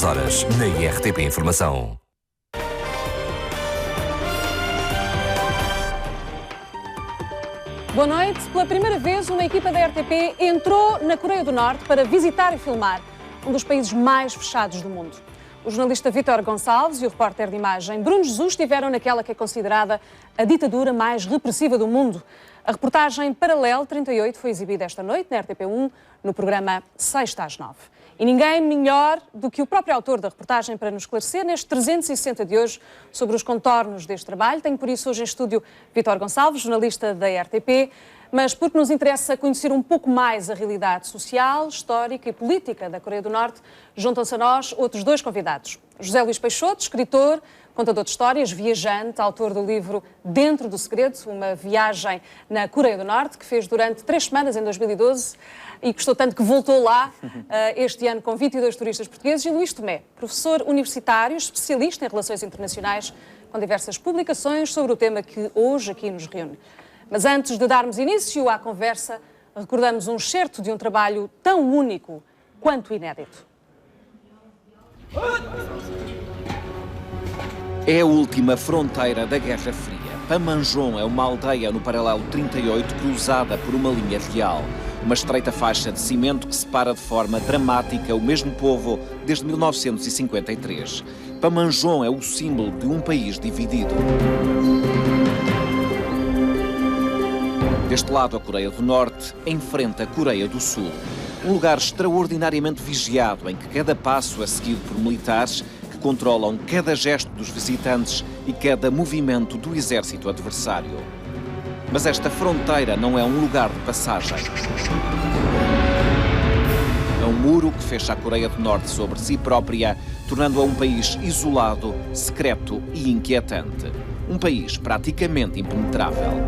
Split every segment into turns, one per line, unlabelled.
horas na IRTP Informação.
Boa noite. Pela primeira vez, uma equipa da RTP entrou na Coreia do Norte para visitar e filmar um dos países mais fechados do mundo. O jornalista Vítor Gonçalves e o repórter de imagem Bruno Jesus estiveram naquela que é considerada a ditadura mais repressiva do mundo. A reportagem Paralelo 38 foi exibida esta noite na RTP1, no programa Sexta às 9. E ninguém melhor do que o próprio autor da reportagem para nos esclarecer neste 360 de hoje sobre os contornos deste trabalho. Tenho por isso hoje em estúdio Vítor Gonçalves, jornalista da RTP, mas porque nos interessa conhecer um pouco mais a realidade social, histórica e política da Coreia do Norte, juntam-se a nós outros dois convidados. José Luís Peixoto, escritor, contador de histórias, viajante, autor do livro Dentro do Segredo, uma viagem na Coreia do Norte, que fez durante 3 semanas em 2012 e gostou tanto que voltou lá este ano com 22 turistas portugueses. E Luís Tomé, professor universitário, especialista em relações internacionais, com diversas publicações sobre o tema que hoje aqui nos reúne. Mas antes de darmos início à conversa, recordamos um excerto de um trabalho tão único quanto inédito.
É a última fronteira da Guerra Fria. Pamanjom é uma aldeia no paralelo 38 cruzada por uma linha real. Uma estreita faixa de cimento que separa de forma dramática o mesmo povo desde 1953. Pamanjom é o símbolo de um país dividido. Deste lado, a Coreia do Norte enfrenta a Coreia do Sul. Um lugar extraordinariamente vigiado em que cada passo é seguido por militares que controlam cada gesto dos visitantes e cada movimento do exército adversário. Mas esta fronteira não é um lugar de passagem. É um muro que fecha a Coreia do Norte sobre si própria, tornando-a um país isolado, secreto e inquietante. Um país praticamente impenetrável.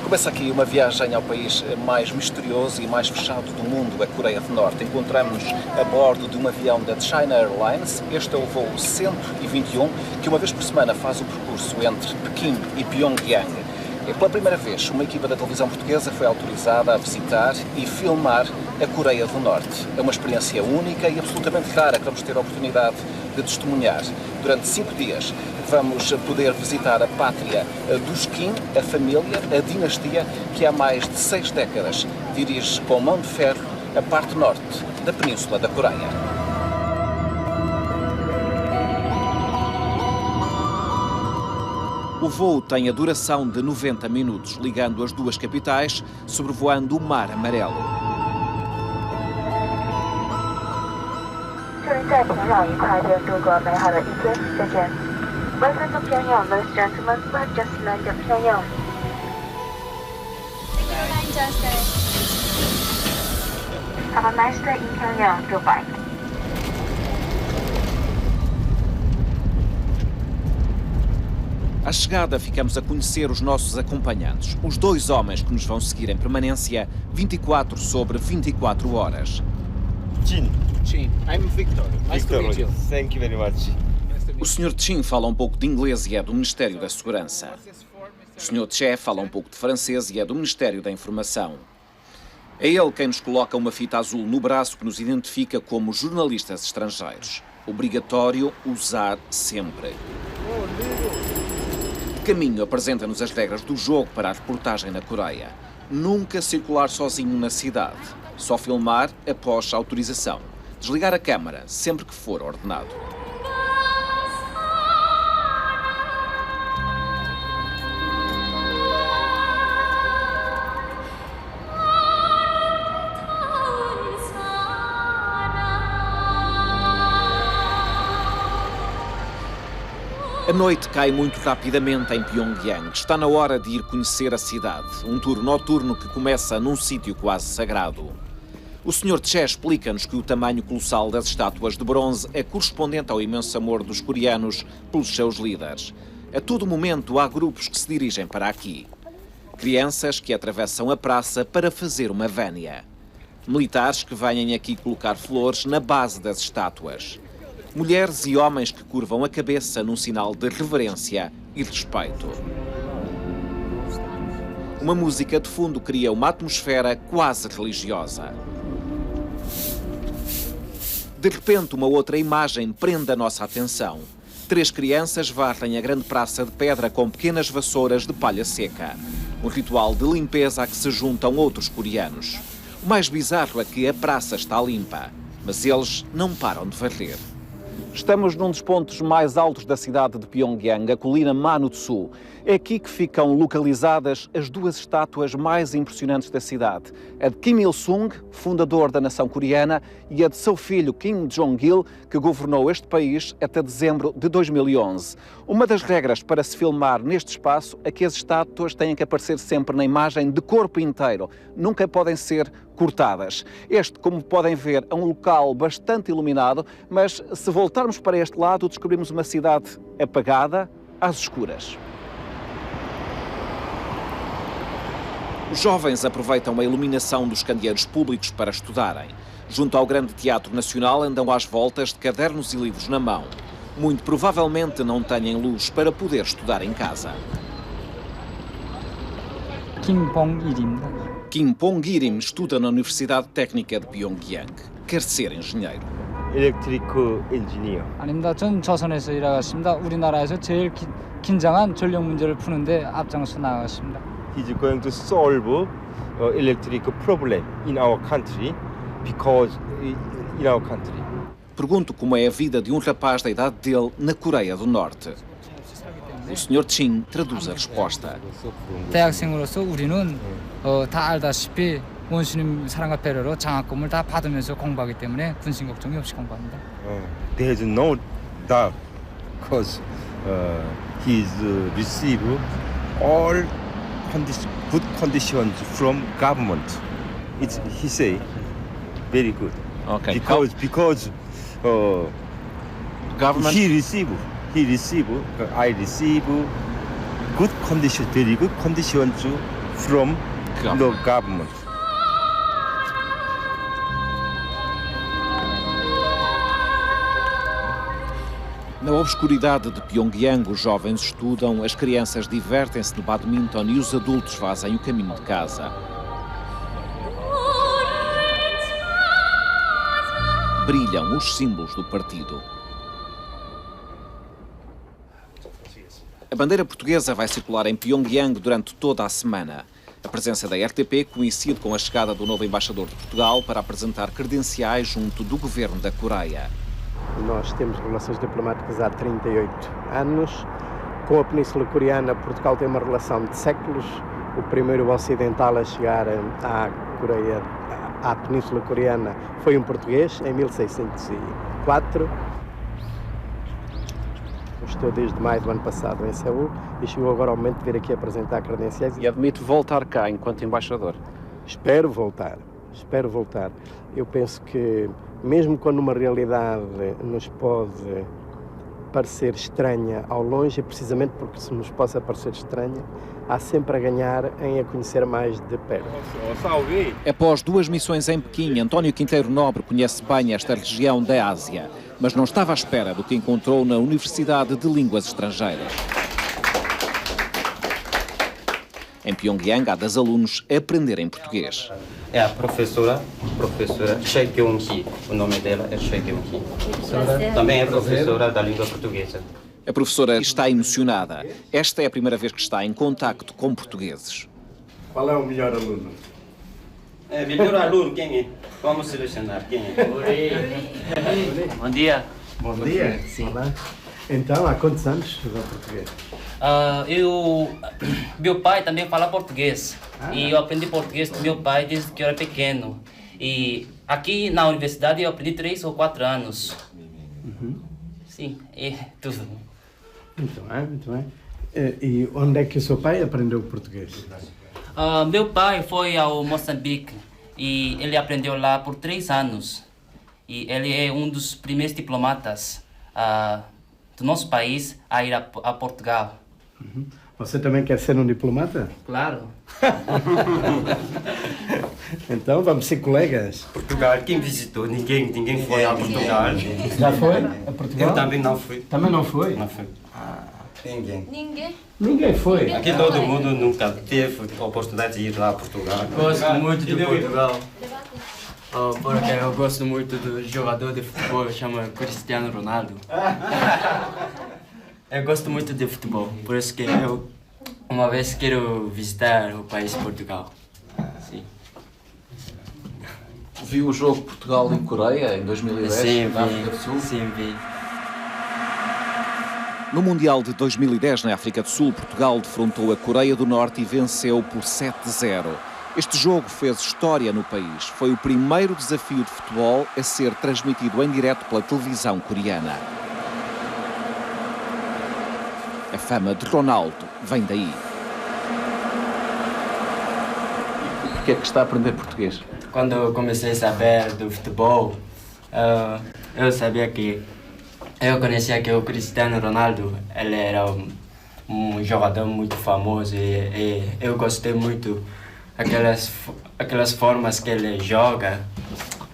Começa aqui uma viagem ao país mais misterioso e mais fechado do mundo, a Coreia do Norte. Encontramos-nos a bordo de um avião da China Airlines. Este é o voo 121, que uma vez por semana faz o percurso entre Pequim e Pyongyang. Pela primeira vez, uma equipa da televisão portuguesa foi autorizada a visitar e filmar a Coreia do Norte. É uma experiência única e absolutamente rara que vamos ter a oportunidade de testemunhar. Durante 5 dias vamos poder visitar a pátria dos Kim, a família, a dinastia que há mais de 6 décadas dirige com mão de ferro a parte norte da Península da Coreia.
O voo tem a duração de 90 minutos, ligando as duas capitais, sobrevoando o Mar Amarelo.
Have a nice day in Pyongyang. Goodbye.
À chegada, ficamos a conhecer os nossos acompanhantes, os 2 homens que nos vão seguir em permanência 24 sobre 24 horas.
Jin.
I'm Victor. Nice to meet you.
Thank you very much.
O Sr. Chin fala um pouco de inglês e é do Ministério da Segurança. O Sr. Che fala um pouco de francês e é do Ministério da Informação. É ele quem nos coloca uma fita azul no braço que nos identifica como jornalistas estrangeiros. Obrigatório usar sempre. De caminho, apresenta-nos as regras do jogo para a reportagem na Coreia. Nunca circular sozinho na cidade. Só filmar após autorização. Desligar a câmara sempre que for ordenado. A noite cai muito rapidamente em Pyongyang. Está na hora de ir conhecer a cidade. Um tour noturno que começa num sítio quase sagrado. O Sr. Che explica-nos que o tamanho colossal das estátuas de bronze é correspondente ao imenso amor dos coreanos pelos seus líderes. A todo momento há grupos que se dirigem para aqui. Crianças que atravessam a praça para fazer uma vénia. Militares que vêm aqui colocar flores na base das estátuas. Mulheres e homens que curvam a cabeça num sinal de reverência e respeito. Uma música de fundo cria uma atmosfera quase religiosa. De repente, uma outra imagem prende a nossa atenção. 3 crianças varrem a grande praça de pedra com pequenas vassouras de palha seca. Um ritual de limpeza a que se juntam outros coreanos. O mais bizarro é que a praça está limpa, mas eles não param de varrer. Estamos num dos pontos mais altos da cidade de Pyongyang, a colina Manutsu. É aqui que ficam localizadas as 2 estátuas mais impressionantes da cidade. A de Kim Il-sung, fundador da nação coreana, e a de seu filho Kim Jong-il, que governou este país até dezembro de 2011. Uma das regras para se filmar neste espaço é que as estátuas têm que aparecer sempre na imagem de corpo inteiro. Nunca podem ser cortadas. Este, como podem ver, é um local bastante iluminado, mas se voltarmos para este lado, descobrimos uma cidade apagada, às escuras. Os jovens aproveitam a iluminação dos candeeiros públicos para estudarem. Junto ao Grande Teatro Nacional andam às voltas de cadernos e livros na mão. Muito provavelmente não têm luz para poder estudar em casa.
Kim Pong-il
Kim Pong-il estuda na Universidade Técnica de Pyongyang. Quer ser engenheiro.
Electrical engineer.
아닙니다. 전 조선에서 일하겠습니다. 우리나라에서 제일 긴장한 전력 문제를 푸는데 앞장서 나가겠습니다.
He's going to solve electric problem in our country because in our country.
Pergunto como é a vida de um rapaz da idade dele na Coreia do Norte. O Sr. Chin traduz a resposta.
대학생으로서 우리는 다 알다시피 원수님 사랑과 배려로 장학금을 다 받으면서 공부하기 때문에 군신 걱정이 없이 공부합니다.
There's no doubt because he's receive all good conditions from government. It's he say very good.
Okay.
Because
Government.
I receive good condition, very good conditions from the government.
Na obscuridade de Pyongyang, os jovens estudam, as crianças divertem-se no badminton e os adultos fazem o caminho de casa. Brilham os símbolos do partido. A bandeira portuguesa vai circular em Pyongyang durante toda a semana. A presença da RTP coincide com a chegada do novo embaixador de Portugal para apresentar credenciais junto do governo da Coreia.
Nós temos relações diplomáticas há 38 anos. Com a Península Coreana, Portugal tem uma relação de séculos. O primeiro ocidental a chegar à Península Coreana foi um português, em 1604. Estou desde maio do ano passado em Seul e chegou agora ao momento de vir aqui apresentar credenciais.
E admite voltar cá enquanto embaixador?
Espero voltar. Eu penso que, mesmo quando uma realidade nos pode parecer estranha ao longe, é precisamente porque se nos possa parecer estranha, há sempre a ganhar em a conhecer mais de perto.
Após 2 missões em Pequim, António Quinteiro Nobre conhece bem esta região da Ásia, mas não estava à espera do que encontrou na Universidade de Línguas Estrangeiras. Em Pyongyang, há 10 alunos a aprenderem português.
É a professora Choi Kyung-hee. O nome dela é Choi Kyung-hee. Também é professora da língua portuguesa.
A professora está emocionada. Esta é a primeira vez que está em contacto com portugueses.
Qual é o melhor aluno?
Melhor aluno, quem é? Vamos selecionar quem é. Bom dia.
Bom dia. Sim. Olá. Então, há quantos anos estuda português?
Meu pai também fala português. E eu aprendi português com meu pai desde que eu era pequeno. E aqui na universidade eu aprendi 3 ou 4 anos. Sim, é tudo.
Muito bem. E onde é que o seu pai aprendeu português?
Meu pai foi ao Moçambique e ele aprendeu lá por 3 anos. E ele é um dos primeiros diplomatas do nosso país a ir a Portugal.
Você também quer ser um diplomata?
Claro.
Então vamos ser colegas.
Portugal, quem visitou? Ninguém foi a Portugal.
Já foi a Portugal?
Eu também não fui.
Também não foi?
Não fui.
Ninguém.
Ninguém foi.
Aqui todo mundo nunca teve a oportunidade de ir lá a Portugal.
Gosto muito de Portugal. Porque eu gosto muito do jogador de futebol, chama Cristiano Ronaldo. Eu gosto muito de futebol, por isso que eu uma vez quero visitar o país Portugal. Sim.
Viu o jogo Portugal e Coreia em 2010?
Sim,
na África do Sul?
Sim, vi.
No Mundial de 2010, na África do Sul, Portugal defrontou a Coreia do Norte e venceu por 7-0. Este jogo fez história no país. Foi o primeiro desafio de futebol a ser transmitido em direto pela televisão coreana. A fama de Ronaldo vem daí.
Porquê é que está a aprender português?
Quando eu comecei a saber do futebol, eu sabia que eu conhecia que o Cristiano Ronaldo ele era um jogador muito famoso e eu gostei muito aquelas formas que ele joga,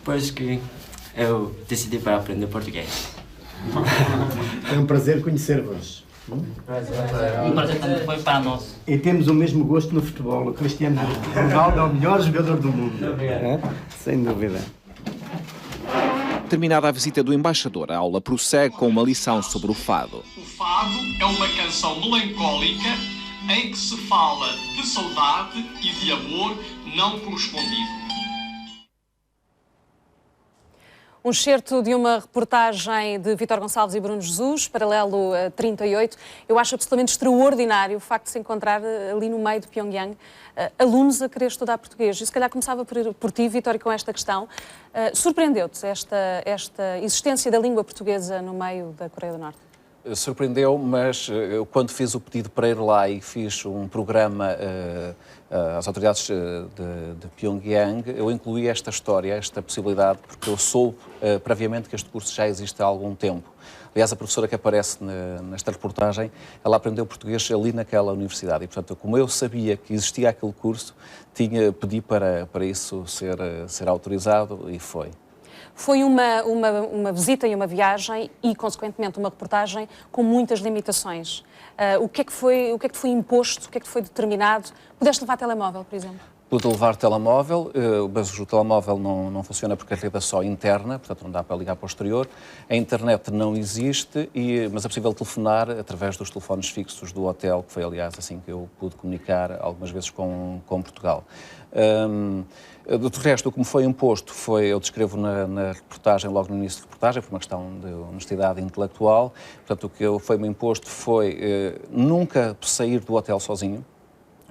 por isso que eu decidi para aprender português.
É um prazer conhecer-vos.
Um prazer também foi para nós.
E temos o mesmo gosto no futebol. O Cristiano Ronaldo é o melhor jogador do mundo. É? Sem dúvida.
Terminada a visita do embaixador, a aula prossegue com uma lição sobre o fado.
O fado é uma canção melancólica em que se fala de saudade e de amor não correspondido.
Um excerto de uma reportagem de Vítor Gonçalves e Bruno Jesus, Paralelo 38. Eu acho absolutamente extraordinário o facto de se encontrar ali no meio de Pyongyang alunos a querer estudar português. E se calhar começava por ti, Vítor, e com esta questão. Surpreendeu-te esta existência da língua portuguesa no meio da Coreia do Norte?
Surpreendeu, mas eu quando fiz o pedido para ir lá e fiz um programa às autoridades de Pyongyang, eu incluí esta história, esta possibilidade, porque eu soube previamente que este curso já existe há algum tempo. Aliás, a professora que aparece nesta reportagem, ela aprendeu português ali naquela universidade e, portanto, como eu sabia que existia aquele curso, pedi para isso ser autorizado e foi.
Foi uma visita e uma viagem e, consequentemente, uma reportagem com muitas limitações. O que é que foi imposto, o que é que foi determinado? Pudeste levar telemóvel, por exemplo?
Pude levar telemóvel, mas o telemóvel não funciona porque a rede é só interna, portanto não dá para ligar para o exterior. A internet não existe, mas é possível telefonar através dos telefones fixos do hotel, que foi, aliás, assim que eu pude comunicar algumas vezes com Portugal. Do resto, o que me foi imposto eu descrevo na reportagem, logo no início da reportagem, por uma questão de honestidade intelectual. Portanto, o que foi-me imposto foi nunca sair do hotel sozinho.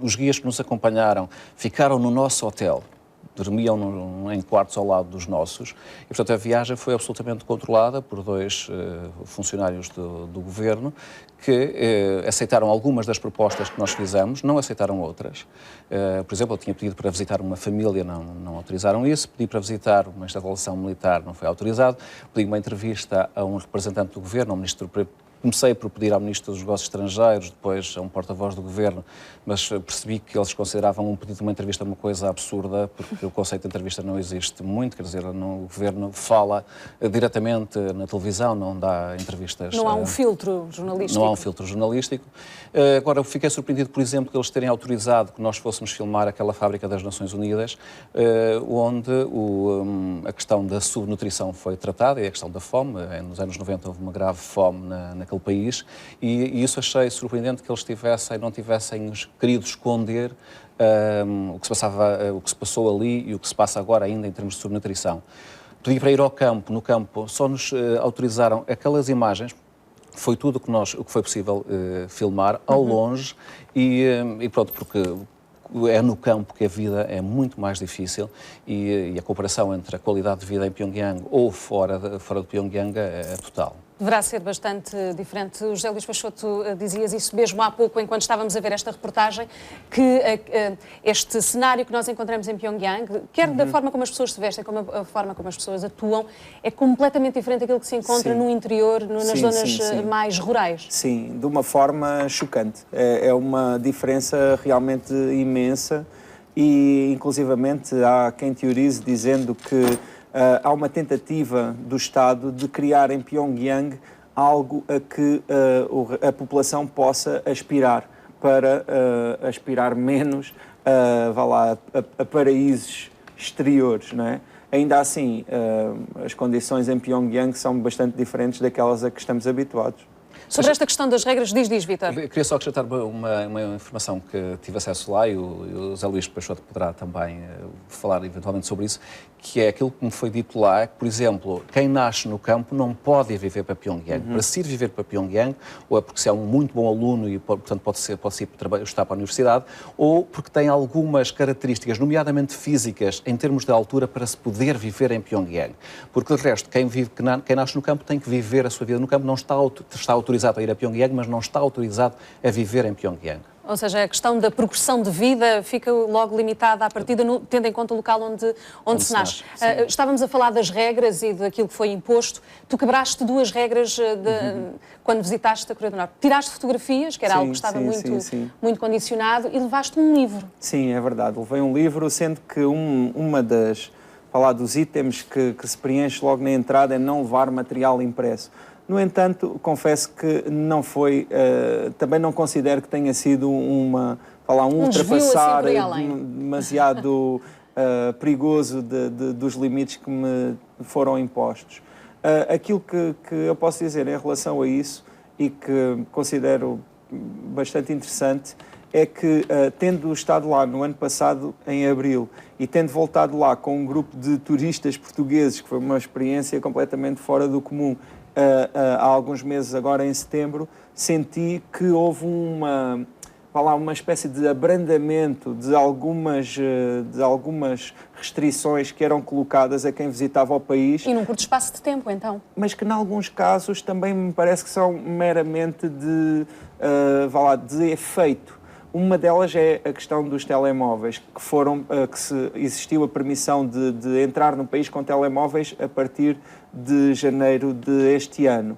Os guias que nos acompanharam ficaram no nosso hotel, dormiam em quartos ao lado dos nossos, e, portanto, a viagem foi absolutamente controlada por dois funcionários do governo que aceitaram algumas das propostas que nós fizemos, não aceitaram outras. Por exemplo, eu tinha pedido para visitar uma família, não autorizaram isso, pedi para visitar uma instalação militar, não foi autorizado, pedi uma entrevista a um representante do governo, ao ministro. Comecei por pedir ao Ministro dos Negócios Estrangeiros, depois a um porta-voz do Governo, mas percebi que eles consideravam um pedido de uma entrevista uma coisa absurda, porque o conceito de entrevista não existe muito, quer dizer, o Governo fala diretamente na televisão, não dá entrevistas...
Não há um filtro jornalístico.
Não há um filtro jornalístico. Agora, eu fiquei surpreendido, por exemplo, que eles terem autorizado que nós fôssemos filmar aquela fábrica das Nações Unidas, onde a questão da subnutrição foi tratada, e a questão da fome. Nos anos 90 houve uma grave fome naquele país, e isso achei surpreendente que eles não tivessem querido esconder o que se passou ali e o que se passa agora ainda em termos de subnutrição. Pedi para ir ao campo, no campo só nos autorizaram aquelas imagens, foi tudo o que foi possível filmar ao longe e pronto, porque é no campo que a vida é muito mais difícil e a comparação entre a qualidade de vida em Pyongyang ou fora de Pyongyang é total.
Deverá ser bastante diferente. O José Luís Peixoto, dizias isso mesmo há pouco, enquanto estávamos a ver esta reportagem, que este cenário que nós encontramos em Pyongyang, quer da forma como as pessoas se vestem, como a forma como as pessoas atuam, é completamente diferente daquilo que se encontra no interior, nas zonas mais rurais.
Sim, de uma forma chocante. É uma diferença realmente imensa e inclusivamente há quem teorize dizendo que há uma tentativa do Estado de criar em Pyongyang algo a que a população possa aspirar, para aspirar menos a paraísos exteriores, não é? Ainda assim, as condições em Pyongyang são bastante diferentes daquelas a que estamos habituados.
Sobre esta questão das regras, diz, Vítor.
Queria só acrescentar uma informação que tive acesso lá e o Zé Luís Peixoto poderá também falar eventualmente sobre isso, que é aquilo que me foi dito lá, que, por exemplo, quem nasce no campo não pode ir viver para Pyongyang. Para se ir viver para Pyongyang, ou é porque se é um muito bom aluno e, portanto, pode ir estudar para a universidade, ou porque tem algumas características, nomeadamente físicas, em termos de altura, para se poder viver em Pyongyang. Porque, de resto, quem nasce no campo tem que viver a sua vida no campo, não está autorizado a ir a Pyongyang, mas não está autorizado a viver em Pyongyang.
Ou seja, a questão da progressão de vida fica logo limitada à partida, tendo em conta o local onde se nasce. Estávamos a falar das regras e daquilo que foi imposto. Tu quebraste 2 regras quando visitaste a Coreia do Norte. Tiraste fotografias, que era algo que estava muito condicionado, e levaste um livro. Sim,
é verdade. Levei um livro, sendo que uma dos itens que se preenche logo na entrada é não levar material impresso. No entanto, confesso que não foi, também não considero que tenha sido um ultrapassar demasiado perigoso dos limites que me foram impostos. Aquilo que eu posso dizer em relação a isso e que considero bastante interessante é que, tendo estado lá no ano passado, em abril, e tendo voltado lá com um grupo de turistas portugueses, que foi uma experiência completamente fora do comum, há alguns meses, agora em setembro, senti que houve uma espécie de abrandamento de algumas restrições que eram colocadas a quem visitava o país.
E num curto espaço de tempo, então.
Mas que, em alguns casos, também me parece que são meramente de efeito. Uma delas é a questão dos telemóveis, existiu a permissão de entrar no país com telemóveis a partir de janeiro deste ano.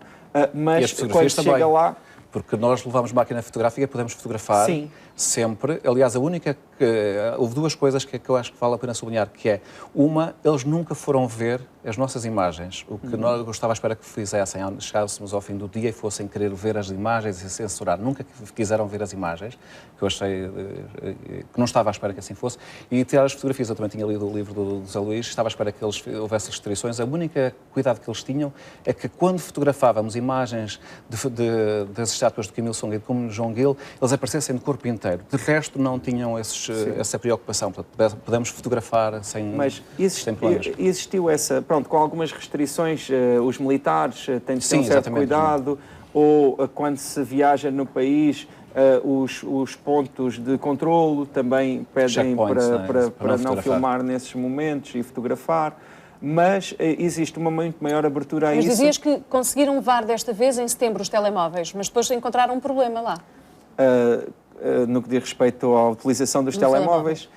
Mas quando chega lá... Porque nós levamos máquina fotográfica e podemos fotografar sempre. Aliás, houve 2 coisas que eu acho que vale a pena sublinhar, que é, uma, eles nunca foram ver as nossas imagens, o que nós gostava à espera que fizessem, chegássemos ao fim do dia e fossem querer ver as imagens e censurar. Nunca quiseram ver as imagens, que eu achei que não estava à espera que assim fosse, e tirar as fotografias. Eu também tinha lido o livro do Zé Luís, estava à espera que houvesse restrições. A única cuidado que eles tinham é que quando fotografávamos imagens das estátuas de Kim Il-sung e de Kim Jong-il, eles aparecessem de corpo inteiro. De resto, não tinham essa preocupação. Portanto, podemos fotografar sem problemas.
Existiu essa... Pronto, com algumas restrições, os militares têm de ter um certo cuidado, ou quando se viaja no país, os pontos de controlo também pedem para não filmar nesses momentos e fotografar. Mas existe uma muito maior abertura a isso.
Mas dizias que conseguiram levar desta vez em setembro os telemóveis, mas depois encontraram um problema lá.
No que diz respeito à utilização dos telemóveis,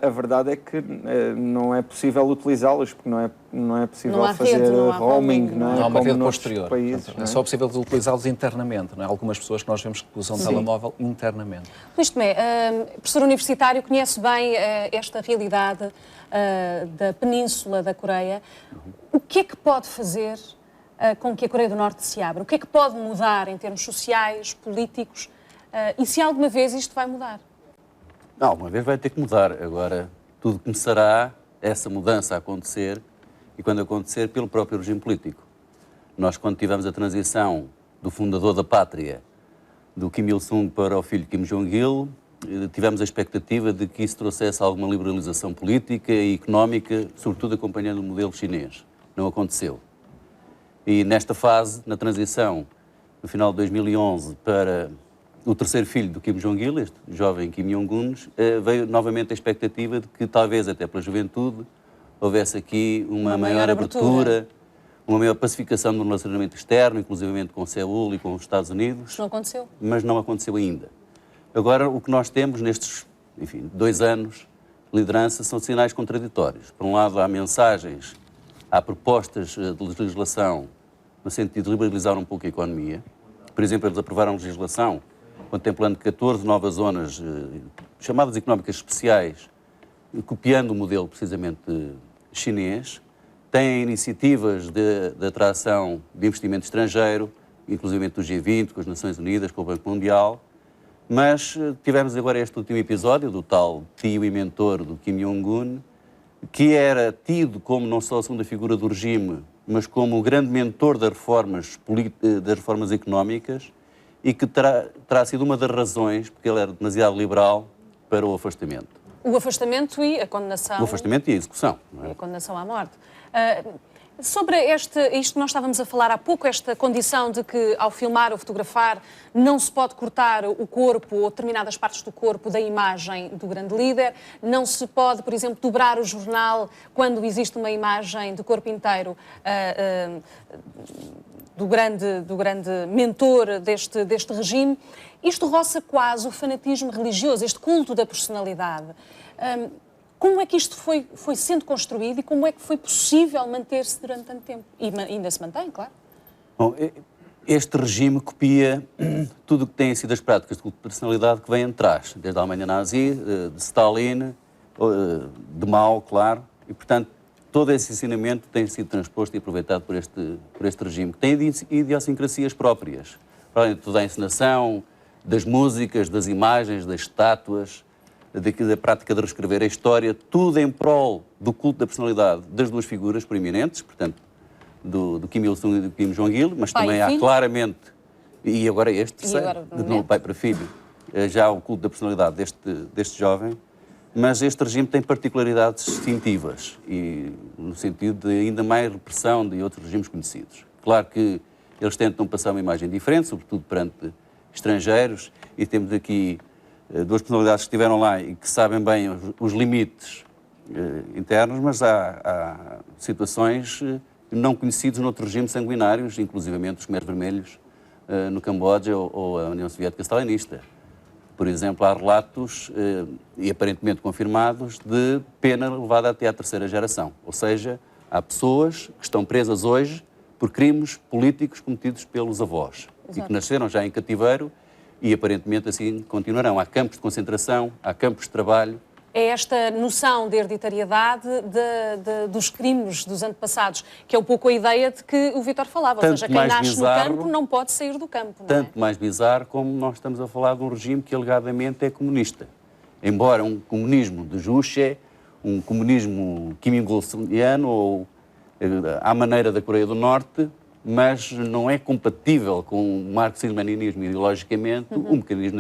a verdade é que não é possível utilizá-los, porque não é possível fazer roaming.
Não há uma rede posterior. É só possível utilizá-los internamente. Não é? Algumas pessoas que nós vemos que usam telemóvel internamente.
Luís Tomé, professor universitário, conhece bem esta realidade da Península da Coreia. O que é que pode fazer com que a Coreia do Norte se abra? O que é que pode mudar em termos sociais, políticos? E se alguma vez isto vai mudar?
Não, alguma vez vai ter que mudar. Agora, tudo começará, essa mudança a acontecer, e quando acontecer, pelo próprio regime político. Nós, quando tivemos a transição do fundador da pátria, do Kim Il-sung para o filho Kim Jong-il, tivemos a expectativa de que isso trouxesse alguma liberalização política e económica, sobretudo acompanhando o modelo chinês. Não aconteceu. E nesta fase, na transição, no final de 2011, para o terceiro filho do Kim Jong-il, este jovem Kim Jong-un, veio novamente a expectativa de que, talvez até pela juventude, houvesse aqui uma maior abertura, uma maior pacificação do relacionamento externo, inclusivamente com Seul e com os Estados Unidos.
Não aconteceu.
Mas não aconteceu ainda. Agora, o que nós temos nestes, 2 anos de liderança são sinais contraditórios. Por um lado, há mensagens, há propostas de legislação no sentido de liberalizar um pouco a economia. Por exemplo, eles aprovaram legislação contemplando 14 novas zonas chamadas económicas especiais copiando o modelo precisamente chinês, têm iniciativas de atração de investimento estrangeiro, inclusive do G20, com as Nações Unidas, com o Banco Mundial, mas tivemos agora este último episódio do tal tio e mentor do Kim Jong-un, que era tido como não só a segunda figura do regime, mas como o grande mentor das reformas económicas, e que terá sido uma das razões, porque ele era demasiado liberal, para o afastamento.
O afastamento e a condenação...
O afastamento e a execução. Não é?
E a condenação à morte. Sobre isto que nós estávamos a falar há pouco, esta condição de que ao filmar ou fotografar não se pode cortar o corpo ou determinadas partes do corpo da imagem do grande líder, não se pode, por exemplo, dobrar o jornal quando existe uma imagem do corpo inteiro do grande mentor deste regime. Isto roça quase o fanatismo religioso, este culto da personalidade. Como é que isto foi sendo construído e como é que foi possível manter-se durante tanto tempo? E ainda se mantém, claro.
Bom, este regime copia tudo o que têm sido as práticas de culto de personalidade que vêm atrás, desde a Alemanha nazi, de Stalin, de Mao, claro, e, portanto, todo esse ensinamento tem sido transposto e aproveitado por este regime, que tem idiosincrasias próprias, para além de toda a encenação, das músicas, das imagens, das estátuas, da prática de reescrever a história, tudo em prol do culto da personalidade das duas figuras proeminentes, portanto, do Kim Il-sung e do Kim Jong-il, mas
pai
também há claramente, e agora este terceiro, de novo pai para filho, já o culto da personalidade deste jovem, mas este regime tem particularidades distintivas, e no sentido de ainda mais repressão de outros regimes conhecidos. Claro que eles tentam passar uma imagem diferente, sobretudo perante estrangeiros, e temos aqui duas personalidades que estiveram lá e que sabem bem os limites internos, mas há situações não conhecidas noutros regimes sanguinários, inclusivamente os Khmeres Vermelhos no Camboja ou a União Soviética Stalinista. Por exemplo, há relatos, e aparentemente confirmados, de pena levada até à terceira geração. Ou seja, há pessoas que estão presas hoje por crimes políticos cometidos pelos avós. Exato. E que nasceram já em cativeiro e aparentemente assim continuarão. Há campos de concentração, há campos de trabalho.
É esta noção de hereditariedade dos crimes dos antepassados, que é um pouco a ideia de que o Vítor falava, ou seja, quem nasce no campo não pode sair do campo.
Tanto mais bizarro como nós estamos a falar de um regime que alegadamente é comunista. Embora um comunismo de Juche, um comunismo Kim Il-suniano ou à maneira da Coreia do Norte, mas não é compatível com o marxismo-leninismo ideologicamente o mecanismo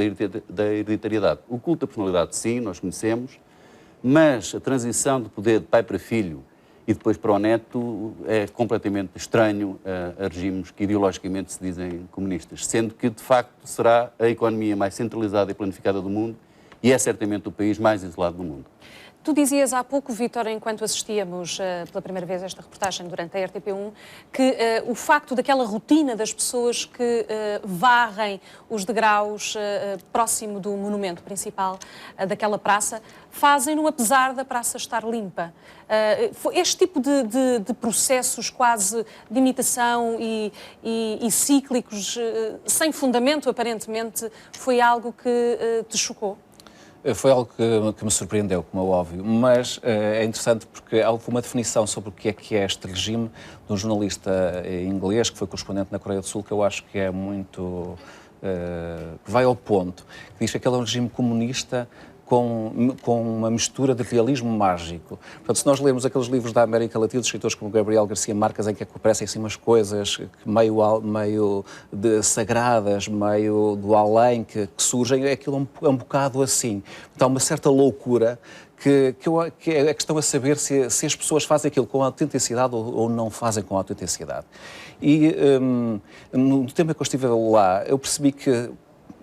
da hereditariedade. O culto da personalidade, sim, nós conhecemos, mas a transição de poder de pai para filho e depois para o neto é completamente estranho a regimes que ideologicamente se dizem comunistas, sendo que, de facto, será a economia mais centralizada e planificada do mundo e é certamente o país mais isolado do mundo.
Tu dizias há pouco, Vítor, enquanto assistíamos pela primeira vez a esta reportagem durante a RTP1, que o facto daquela rotina das pessoas que varrem os degraus próximo do monumento principal daquela praça, fazem-no apesar da praça estar limpa. Este tipo de processos quase de imitação e cíclicos, sem fundamento aparentemente, foi algo que te chocou?
Foi algo que me surpreendeu, como é óbvio, mas é interessante porque houve uma definição sobre o que é este regime de um jornalista inglês que foi correspondente na Coreia do Sul, que eu acho que é muito... que vai ao ponto, que diz que aquele é um regime comunista com uma mistura de realismo mágico. Portanto, se nós lemos aqueles livros da América Latina, de escritores como Gabriel Garcia Marques, em que aparecem assim umas coisas meio sagradas, meio do além, que surgem, aquilo é um bocado assim. Então, há uma certa loucura que é a questão a saber se as pessoas fazem aquilo com autenticidade ou não fazem com autenticidade. E no tempo em que eu estive lá, eu percebi que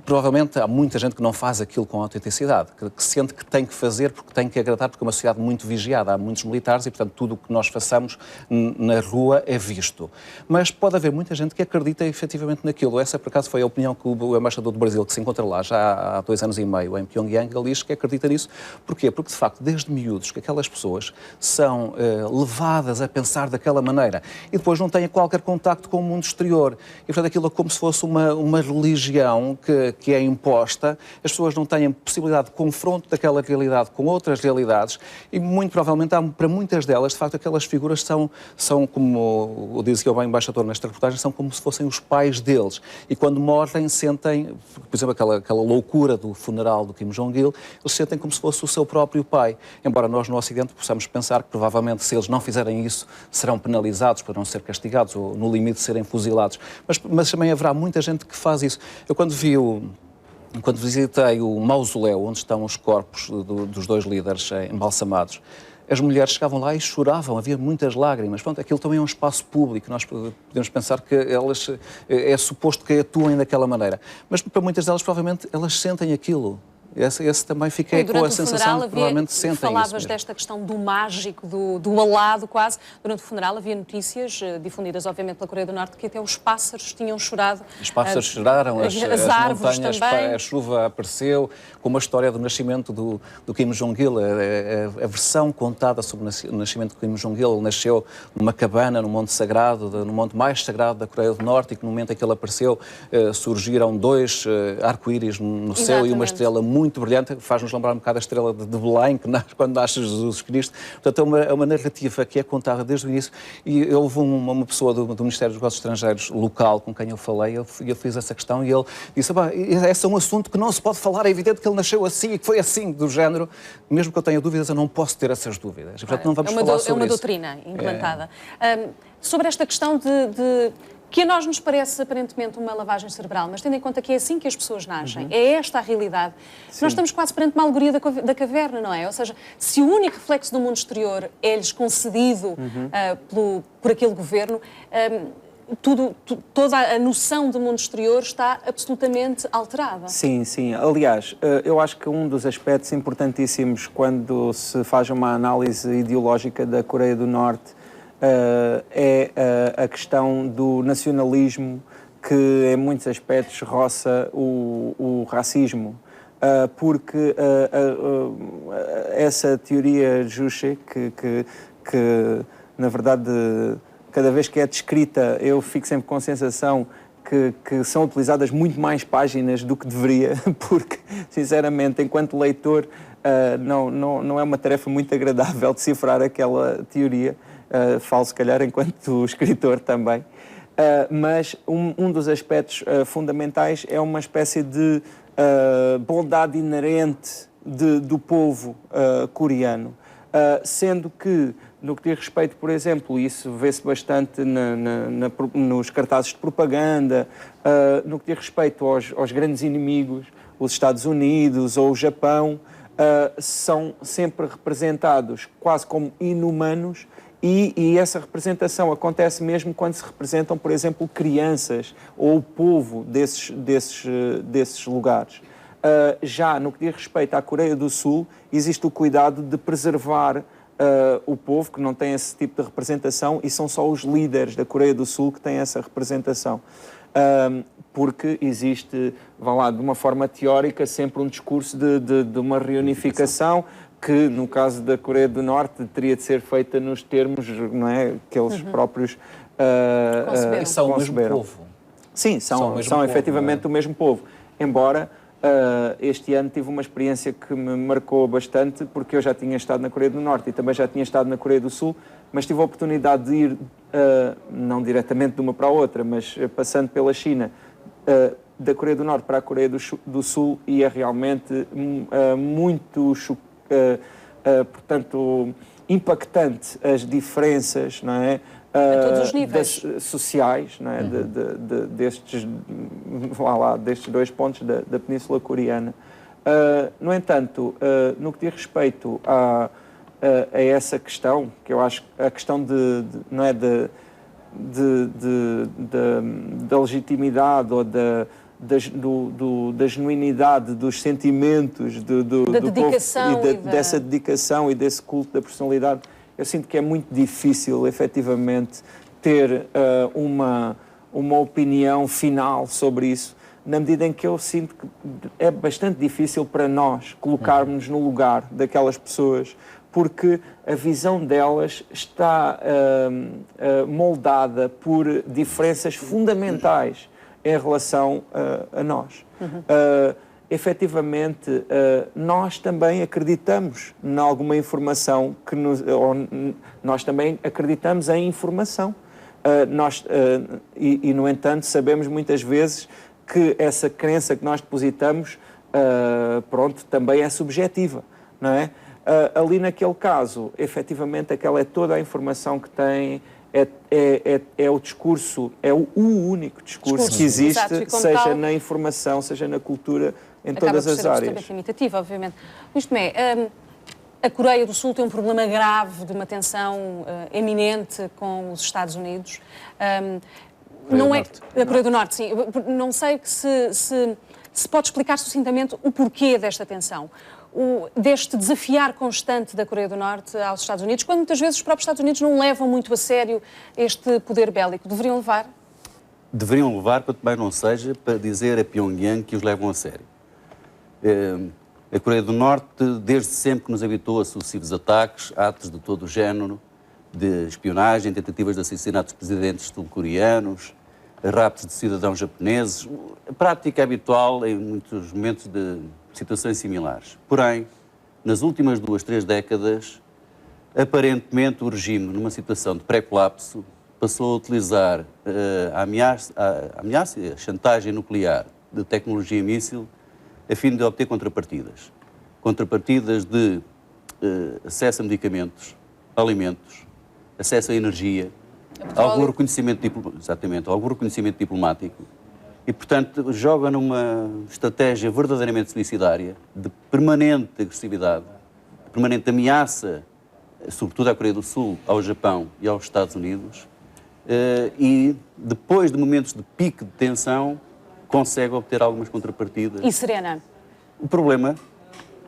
provavelmente há muita gente que não faz aquilo com autenticidade, que sente que tem que fazer porque tem que agradar, porque é uma sociedade muito vigiada, há muitos militares e, portanto, tudo o que nós façamos na rua é visto. Mas pode haver muita gente que acredita efetivamente naquilo. Essa, por acaso, foi a opinião que o embaixador do Brasil, que se encontra lá já há 2 anos e meio, em Pyongyang, ele diz que acredita nisso. Porquê? Porque, de facto, desde miúdos, que aquelas pessoas são levadas a pensar daquela maneira e depois não têm qualquer contacto com o mundo exterior. E, portanto, aquilo é como se fosse uma religião que
que é imposta, as pessoas não têm possibilidade de confronto daquela realidade com outras realidades e, muito provavelmente, para muitas delas, de facto, aquelas figuras são como dizia o bem embaixador nesta reportagem, são como se fossem os pais deles. E quando morrem, sentem, por exemplo, aquela loucura do funeral do Kim Jong-il, eles sentem como se fosse o seu próprio pai. Embora nós, no Ocidente, possamos pensar que, provavelmente, se eles não fizerem isso, serão penalizados, poderão ser castigados ou, no limite, serem fuzilados. Mas também haverá muita gente que faz isso. Eu, quando visitei o mausoléu onde estão os corpos dos dois líderes embalsamados, as mulheres chegavam lá e choravam, havia muitas lágrimas. Pronto, aquilo também é um espaço público, nós podemos pensar que elas é suposto que atuem daquela maneira. Mas para muitas delas, provavelmente, elas sentem aquilo. Esse também fiquei com a sensação de que provavelmente sentem isso.
Falavas desta questão do mágico, do alado quase. Durante o funeral havia notícias difundidas, obviamente, pela Coreia do Norte, que até os pássaros tinham chorado.
Os pássaros choraram, as
árvores
montanhas,
também.
A chuva apareceu, como a história do nascimento do Kim Jong-il, a versão contada sobre o nascimento do Kim Jong-il. Ele nasceu numa cabana no Monte Sagrado, no monte mais sagrado da Coreia do Norte, e que no momento em que ele apareceu surgiram 2 arco-íris no céu e uma estrela muito brilhante, faz-nos lembrar um bocado a estrela de Belém, quando nasce Jesus Cristo. Portanto, é uma narrativa que é contada desde o início, e houve uma pessoa do Ministério dos Negócios Estrangeiros local com quem eu falei, eu fiz essa questão e ele disse, esse é um assunto que não se pode falar, é evidente que ele nasceu assim e que foi assim, do género, mesmo que eu tenha dúvidas, eu não posso ter essas dúvidas. Portanto, não vamos falar sobre isso.
É uma doutrina implantada. Sobre esta questão que a nós nos parece aparentemente uma lavagem cerebral, mas tendo em conta que é assim que as pessoas nascem, é esta a realidade. Sim. Nós estamos quase perante uma alegoria da caverna, não é? Ou seja, se o único reflexo do mundo exterior é-lhes concedido por aquele governo, toda a noção do mundo exterior está absolutamente alterada.
Sim, sim. Aliás, eu acho que um dos aspectos importantíssimos quando se faz uma análise ideológica da Coreia do Norte é a questão do nacionalismo, que em muitos aspectos roça o racismo, porque essa teoria Juche, que na verdade cada vez que é descrita eu fico sempre com a sensação que são utilizadas muito mais páginas do que deveria, porque sinceramente enquanto leitor não é uma tarefa muito agradável decifrar aquela teoria. Falo se calhar enquanto escritor também, mas um dos aspectos fundamentais é uma espécie de bondade inerente do povo coreano, sendo que no que diz respeito, por exemplo, isso vê-se bastante nos cartazes de propaganda, no que diz respeito aos grandes inimigos, os Estados Unidos ou o Japão, são sempre representados quase como inumanos. E essa representação acontece mesmo quando se representam, por exemplo, crianças ou o povo desses lugares. Já no que diz respeito à Coreia do Sul, existe o cuidado de preservar o povo, que não tem esse tipo de representação, e são só os líderes da Coreia do Sul que têm essa representação. Porque existe, vá lá, de uma forma teórica, sempre um discurso de uma reunificação, que no caso da Coreia do Norte teria de ser feita nos termos, não é, que eles próprios
são o mesmo povo.
Sim, são efetivamente o mesmo povo. Embora este ano tive uma experiência que me marcou bastante, porque eu já tinha estado na Coreia do Norte e também já tinha estado na Coreia do Sul, mas tive a oportunidade de ir, não diretamente de uma para a outra, mas passando pela China, da Coreia do Norte para a Coreia do Sul, e é realmente muito chocante. Portanto, impactante as diferenças, não é?
A todos os níveis
sociais, não é? Destes 2 pontos da Península Coreana. No entanto, no que diz respeito a essa questão, que eu acho a questão não é da legitimidade ou da genuinidade dos sentimentos do
dedicação
povo, dessa dedicação e desse culto da personalidade, eu sinto que é muito difícil efetivamente ter uma opinião final sobre isso, na medida em que eu sinto que é bastante difícil para nós colocarmos no lugar daquelas pessoas, porque a visão delas está moldada por diferenças fundamentais em relação a nós. Efetivamente, nós também acreditamos em alguma informação, nós também acreditamos em informação. No entanto, sabemos muitas vezes que essa crença que nós depositamos, também é subjetiva, não é? Ali naquele caso, efetivamente, aquela é toda a informação que tem, é o discurso, é o único discurso que existe,
exato,
seja
tal,
na informação, seja na cultura, em
acaba
todas
por
as
ser
áreas.
absolutamente limitativa, obviamente. Luís Tomé, a Coreia do Sul tem um problema grave de uma tensão eminente com os Estados Unidos. Não é a Coreia do Norte, sim. Não sei se pode explicar sucintamente o porquê desta tensão, deste desafiar constante da Coreia do Norte aos Estados Unidos, quando muitas vezes os próprios Estados Unidos não levam muito a sério este poder bélico. Deveriam levar?
Deveriam levar, quanto mais não seja, para dizer a Pyongyang que os levam a sério. A Coreia do Norte, desde sempre que nos habituou a sucessivos ataques, atos de todo o género, de espionagem, tentativas de assassinatos de presidentes sul-coreanos, raptos de cidadãos japoneses, prática habitual em muitos momentos de situações similares. Porém, nas últimas 2, 3 décadas, aparentemente o regime, numa situação de pré-colapso, passou a utilizar a ameaça e a chantagem nuclear de tecnologia míssil a fim de obter contrapartidas. Contrapartidas de acesso a medicamentos, alimentos, acesso à energia, algum reconhecimento diplomático e, portanto, joga numa estratégia verdadeiramente suicidária de permanente agressividade, de permanente ameaça, sobretudo à Coreia do Sul, ao Japão e aos Estados Unidos, e depois de momentos de pico de tensão consegue obter algumas contrapartidas.
E serena?
O problema,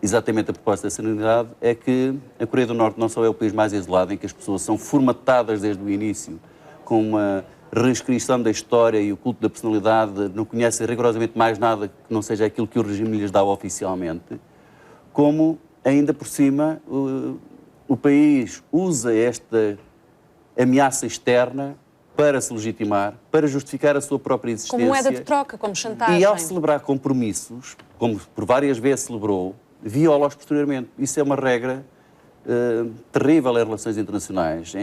exatamente a propósito da serenidade, é que a Coreia do Norte não só é o país mais isolado, em que as pessoas são formatadas desde o início com uma reescrição da história e o culto da personalidade, não conhecem rigorosamente mais nada que não seja aquilo que o regime lhes dá oficialmente, como, ainda por cima, o país usa esta ameaça externa para se legitimar, para justificar a sua própria existência.
Como moeda de troca, como chantagem.
E ao celebrar compromissos, como por várias vezes celebrou, viola-os posteriormente. Isso é uma regra terrível em relações internacionais,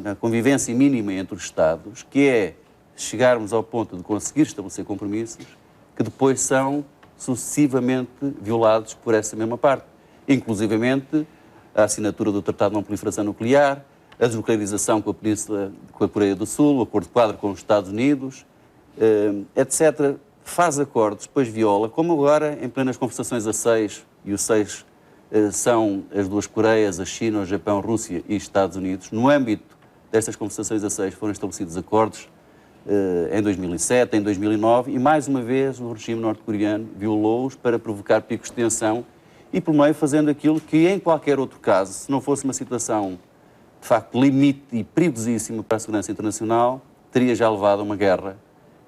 na convivência mínima entre os Estados, que é chegarmos ao ponto de conseguir estabelecer compromissos que depois são sucessivamente violados por essa mesma parte. Inclusivamente a assinatura do Tratado de Não Proliferação Nuclear, a desnuclearização com a Península, com a Coreia do Sul, o acordo de quadro com os Estados Unidos, etc. Faz acordos, depois viola, como agora em plenas conversações a 6, e os 6 são as duas Coreias, a China, o Japão, a Rússia e Estados Unidos. No âmbito destas conversações a 6 foram estabelecidos acordos em 2007, em 2009, e mais uma vez o regime norte-coreano violou-os para provocar picos de tensão e, por meio, fazendo aquilo que em qualquer outro caso, se não fosse uma situação de facto limite e perigosíssima para a segurança internacional, teria já levado a uma guerra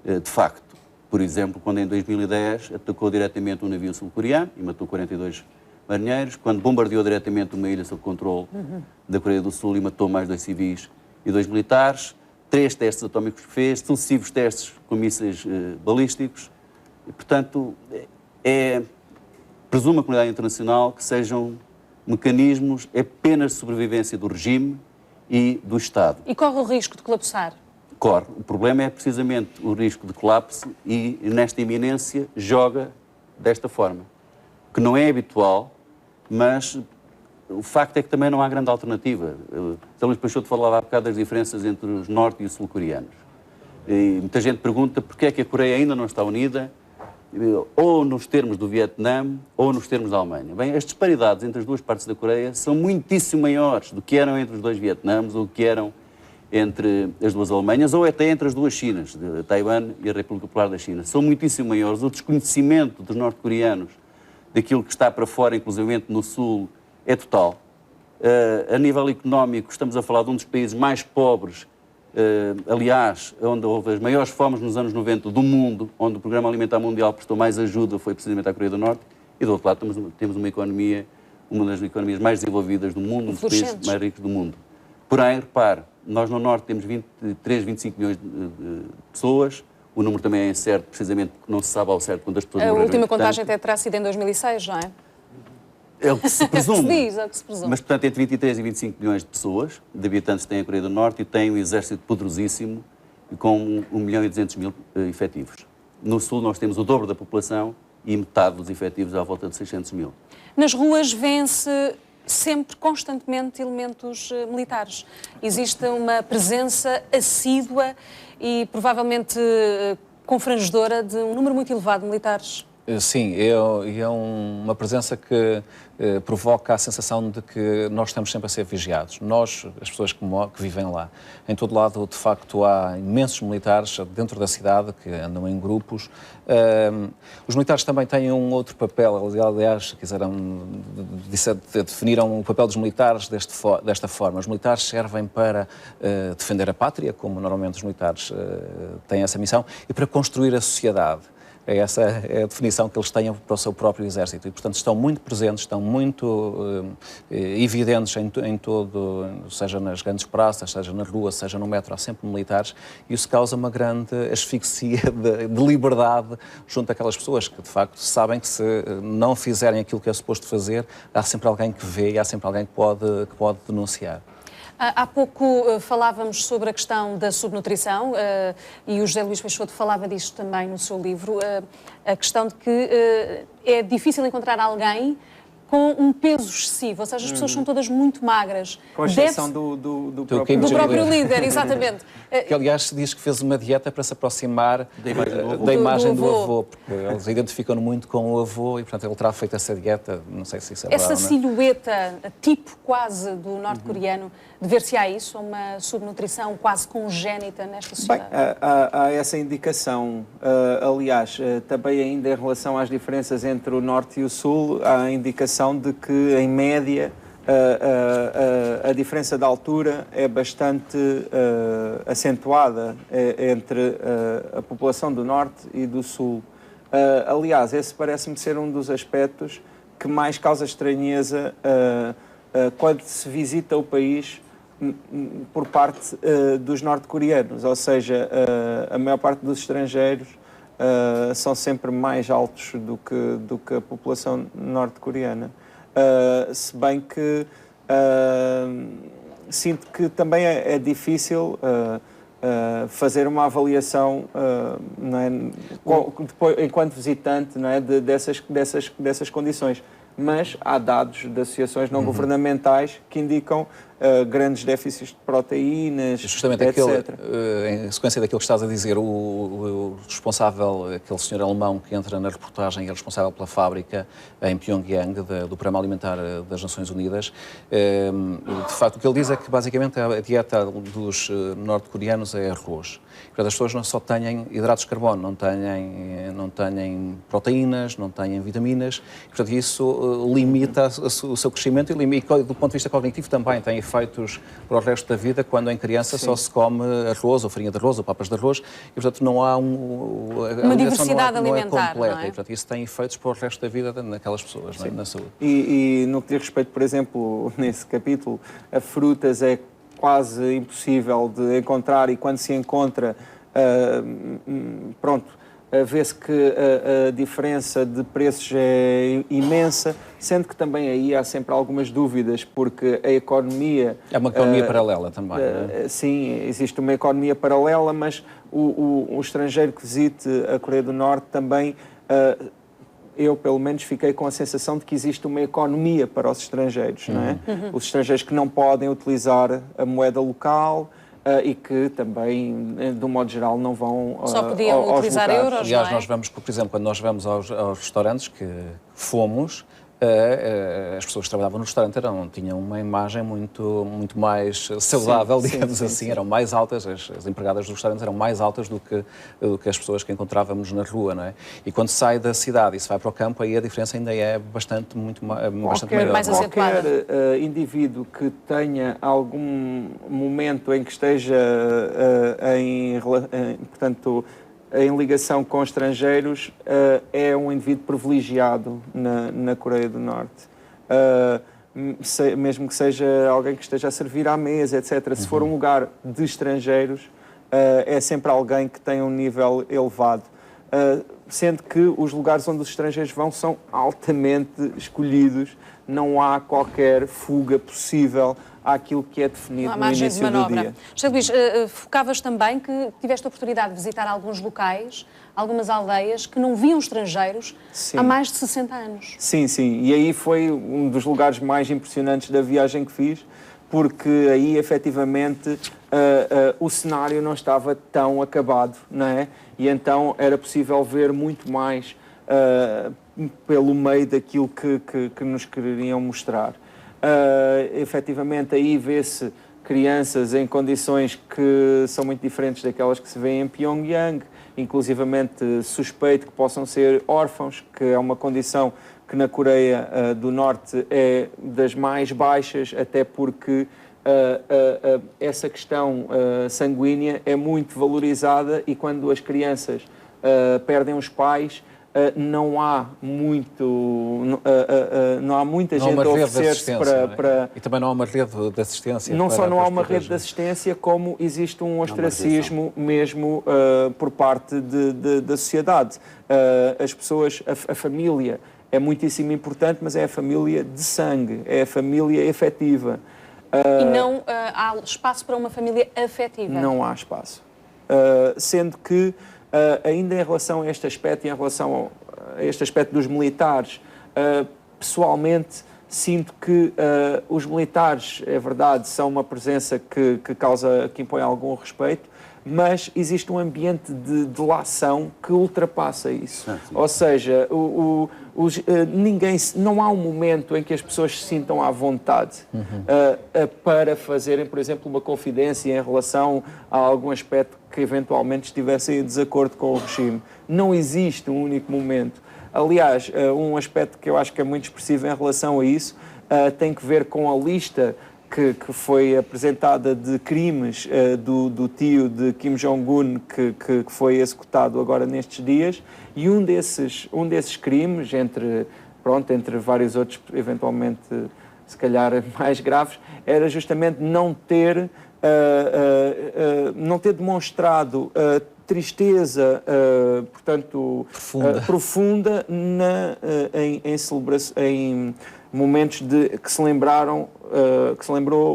de facto. Por exemplo, quando em 2010 atacou diretamente um navio sul-coreano e matou 42 marinheiros, quando bombardeou diretamente uma ilha sob controle da Coreia do Sul e matou mais 2 civis e 2 militares, 3 testes atómicos que fez, sucessivos testes com mísseis balísticos. E, portanto, presumo a comunidade internacional que sejam mecanismos apenas de sobrevivência do regime e do Estado.
E corre o risco de colapsar?
Corre. O problema é precisamente o risco de colapso e, nesta iminência, joga desta forma. Que não é habitual, mas o facto é que também não há grande alternativa. O Sr. Luís Peixoto falava há bocado das diferenças entre os norte e os sul-coreanos. E muita gente pergunta porquê é que a Coreia ainda não está unida, ou nos termos do Vietnã, ou nos termos da Alemanha. Bem, as disparidades entre as duas partes da Coreia são muitíssimo maiores do que eram entre os 2 Vietnãs, ou que eram entre as 2 Alemanhas, ou até entre as 2 Chinas, Taiwan e a República Popular da China. São muitíssimo maiores. O desconhecimento dos norte-coreanos daquilo que está para fora, inclusivamente no Sul, é total. A nível económico, estamos a falar de um dos países mais pobres, aliás, onde houve as maiores fomes nos anos 90 do mundo, onde o Programa Alimentar Mundial prestou mais ajuda, foi precisamente à Coreia do Norte, e do outro lado temos uma economia, uma das economias mais desenvolvidas do mundo, um dos países mais ricos do mundo. Porém, repare, nós no Norte temos 23, 25 milhões de pessoas, O número também é incerto, precisamente porque não se sabe ao certo quantas pessoas
A
morreram.
última contagem até terá sido em 2006, não é?
É o que se presume.
É o que se presume.
Mas, portanto, entre 23 e 25 milhões de pessoas, de habitantes, tem a Coreia do Norte e tem um exército poderosíssimo com 1.200.000 efetivos. No Sul nós temos o dobro da população e metade dos efetivos à volta de 600.000.
Nas ruas vêem-se sempre, constantemente, elementos militares. Existe uma presença assídua e provavelmente confrangedora de um número muito elevado de militares.
Sim, é uma presença que provoca a sensação de que nós estamos sempre a ser vigiados. Nós, as pessoas que vivem lá. Em todo lado, de facto, há imensos militares dentro da cidade que andam em grupos. Os militares também têm um outro papel. Aliás, definiram o papel dos militares desta forma. Os militares servem para defender a pátria, como normalmente os militares têm essa missão, e para construir a sociedade. Essa é a definição que eles têm para o seu próprio exército e, portanto, estão muito presentes, estão muito evidentes em todo, seja nas grandes praças, seja na rua, seja no metro, há sempre militares e isso causa uma grande asfixia de liberdade junto àquelas pessoas que, de facto, sabem que se não fizerem aquilo que é suposto fazer, há sempre alguém que vê e há sempre alguém que pode denunciar.
Há pouco falávamos sobre a questão da subnutrição e o José Luís Peixoto falava disto também no seu livro, a questão de que é difícil encontrar alguém com um peso excessivo, ou seja, as pessoas são todas muito magras.
Com exceção do
próprio líder, exatamente.
Que, aliás, se diz que fez uma dieta para se aproximar da imagem do avô, porque eles identificam-no muito com o avô e, portanto, ele terá feito essa dieta, não sei se isso é verdade.
Essa silhueta, tipo quase do norte-coreano, dever-se-á isso, uma subnutrição quase congénita nesta sociedade?
Bem, há essa indicação. Aliás, também ainda em relação às diferenças entre o Norte e o Sul, há a indicação de que, em média, a diferença de altura é bastante acentuada entre a população do Norte e do Sul. Aliás, esse parece-me ser um dos aspectos que mais causa estranheza quando se visita o país por parte dos norte-coreanos, ou seja, a maior parte dos estrangeiros são sempre mais altos do que a população norte-coreana. Se bem que sinto que também é difícil fazer uma avaliação, não é, depois, enquanto visitante, não é, dessas condições. Mas há dados de associações não governamentais que indicam grandes déficits de proteínas,
justamente
etc.
Em sequência daquilo que estás a dizer, o responsável, aquele senhor alemão que entra na reportagem, é responsável pela fábrica em Pyongyang do Programa Alimentar das Nações Unidas. De facto, o que ele diz é que basicamente a dieta dos norte-coreanos é arroz. Portanto, as pessoas não só têm hidratos de carbono, não têm proteínas, não têm vitaminas, e, portanto, isso limita o seu crescimento e do ponto de vista cognitivo também tem efeitos para o resto da vida, quando em criança só se come arroz, ou farinha de arroz, ou papas de arroz, e, portanto, não há
uma diversidade alimentar,
não é completa,
não é?
E, portanto, isso tem efeitos para o resto da vida naquelas pessoas, não é? Na saúde.
E no que diz respeito, por exemplo, nesse capítulo, a frutas é quase impossível de encontrar e quando se encontra, vê-se que a diferença de preços é imensa, sendo que também aí há sempre algumas dúvidas, porque a economia...
É uma economia paralela também, não é?
Sim, existe uma economia paralela, mas o estrangeiro que visite a Coreia do Norte também... eu, pelo menos, fiquei com a sensação de que existe uma economia para os estrangeiros, não é? Os estrangeiros que não podem utilizar a moeda local e que também, de um modo geral, não vão
só podiam utilizar euros,
aliás,
não é?
nós vamos, por exemplo, quando nós vamos aos restaurantes que fomos, as pessoas que trabalhavam no restaurante tinham uma imagem muito mais saudável, digamos assim, eram mais altas, as empregadas dos restaurantes eram mais altas do que as pessoas que encontrávamos na rua, não é? E quando sai da cidade e se vai para o campo, aí a diferença ainda é bastante maior.
Mais acentuada.
Qualquer indivíduo que tenha algum momento em que esteja portanto, em ligação com estrangeiros, é um indivíduo privilegiado na Coreia do Norte. mesmo que seja alguém que esteja a servir à mesa, etc. Se for um lugar de estrangeiros, é sempre alguém que tem um nível elevado. Sendo que os lugares onde os estrangeiros vão são altamente escolhidos, não há qualquer fuga possível àquilo que é definido no início do dia.
José Luís, focavas também que tiveste a oportunidade de visitar alguns locais, algumas aldeias que não viam estrangeiros há mais de 60 anos.
Sim, sim. E aí foi um dos lugares mais impressionantes da viagem que fiz, porque aí, efetivamente, o cenário não estava tão acabado, não é? E então era possível ver muito mais pelo meio daquilo que nos queriam mostrar. Efetivamente, aí vê-se crianças em condições que são muito diferentes daquelas que se vê em Pyongyang, inclusivamente suspeito que possam ser órfãos, que é uma condição que na Coreia do Norte é das mais baixas, até porque essa questão sanguínea é muito valorizada e quando as crianças perdem os pais, não há muita gente a oferecer-se para...
E também não há uma rede de assistência.
Não só não há uma rede de assistência, como existe um ostracismo mesmo por parte da sociedade. As pessoas, a família é muitíssimo importante, mas é a família de sangue, é a família efetiva.
E não há espaço para uma família afetiva?
Não há espaço. Sendo que, ainda em relação a este aspecto, em relação a este aspecto dos militares, pessoalmente sinto que os militares, é verdade, são uma presença que impõe algum respeito, mas existe um ambiente de delação que ultrapassa isso. Ou seja, não há um momento em que as pessoas se sintam à vontade para fazerem, por exemplo, uma confidência em relação a algum aspecto que eventualmente estivessem em desacordo com o regime. Não existe um único momento. Aliás, um aspecto que eu acho que é muito expressivo em relação a isso tem que ver com a lista que foi apresentada de crimes do tio de Kim Jong-un que foi executado agora nestes dias, e um desses crimes, entre vários outros, eventualmente, se calhar mais graves, era justamente não ter demonstrado tristeza, portanto, profunda em momentos que se lembrou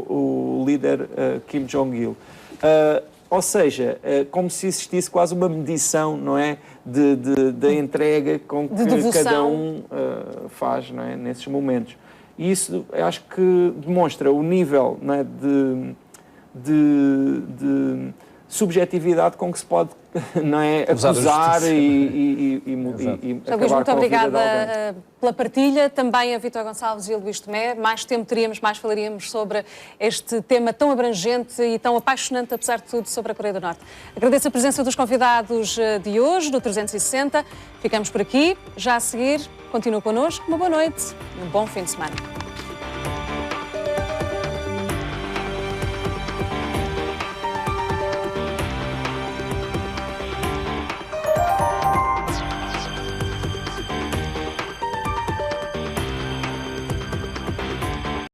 o líder Kim Jong-il. Ou seja, como se existisse quase uma medição, não é, da entrega com que cada um faz, não é, nesses momentos. E isso acho que demonstra o nível, não é, de subjetividade com que se pode, não é, acusar e acabar
muito
com a
obrigada
vida de alguém.
pela partilha, também a Vítor Gonçalves e a Luís Tomé. Mais tempo teríamos, mais falaríamos sobre este tema tão abrangente e tão apaixonante, apesar de tudo, sobre a Coreia do Norte. Agradeço a presença dos convidados de hoje, do 360. Ficamos por aqui. Já a seguir, continua connosco. Uma boa noite e um bom fim de semana.